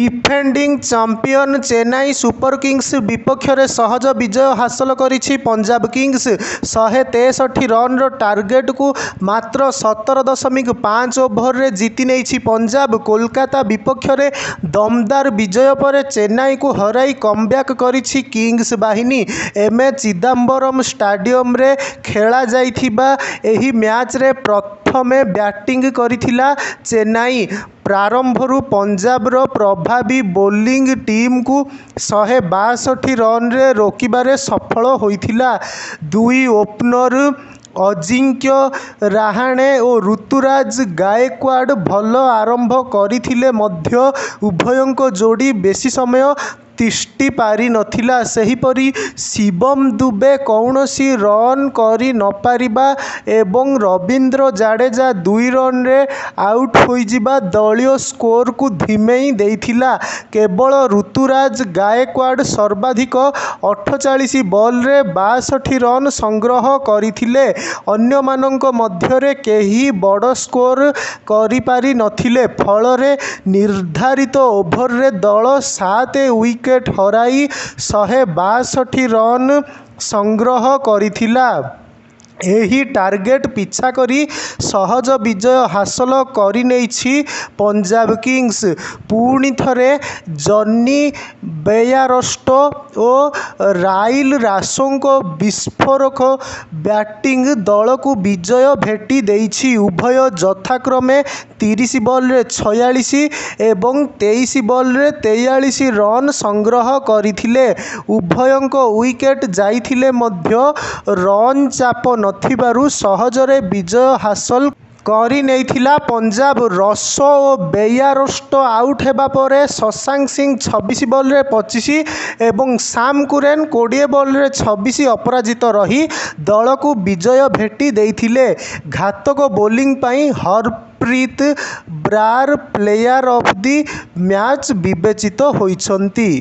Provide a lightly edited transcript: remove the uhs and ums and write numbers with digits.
Defending champion Chennai super Kings विपक्ष में सहज विजय हासिल करिछि पंजाब किंग्स। 163 रन टार्गेट को मात्र 17.5 ओभर रे जीति नहीं पंजाब। कोलकाता विपक्ष में दमदार विजय पर चेन्नई को हराई कमब्याक करिछि किंग्स बाहिनी। एम चिदम्बरम स्टाडियम रे खेला जाइथिबा एही मैच रे प्रथमे बैटिंग करिथिला चेन्नई। प्रारंभरू पंजाबर प्रभावी बोलिंग टीम को 162 रन रे रोकिबारे सफल होइथिला। दुई ओपनर अजिंक्य राहाणे और ऋतुराज गायकवाड़ भल आरंभ करथिले मध्य उभयंक जोड़ी बेसी समय तिष्टि पारि नथिला। सेहीपरि शिवम दुबे कौनसी रन करि न पारिबा एवं रवींद्र जाडेजा 2 रन रे आउट होइजिबा दलीय स्कोर को धिमेई देइथिला। केवल ऋतुराज गायकवाड़ सर्वाधिक 48 बॉल रे 62 रन संग्रह करथिले। अन्य मानक मध्यरे केही बड़ स्कोर करि पारि नथिले। फलरे निर्धारित ओभर रे दल 7 विकेट हराई 162 रन संग्रह करिथिला। एही टार्गेट पिछा करी सहज विजय हासिल करिनेछि पंजाब किंग्स। पुणी थरे जॉनी बेयारस्टो और राइल रासोंक विस्फोरक बैटिंग दल को विजय भेटी देइछि। उभय यथाक्रमे 30 बॉल रे 46 एवं 23 बॉल रे 43 रन संग्रह करथिले। उभयंक विकेट जाइथिले मध्य रन चाप नथिबारु सहजरे विजय हासिल करि नेइथिला पंजाब। रसो और बेयारस्टो आउट हेबा परे शशांक सिंह 26 बॉल रे 25 एवं साम कुरेन 20 बॉल रे 26 अपराजित रही दल को विजय भेटी देइथिले। घातक बोलिंग पाई Harpreet Brar player of the match विवेचित होइछन्ति।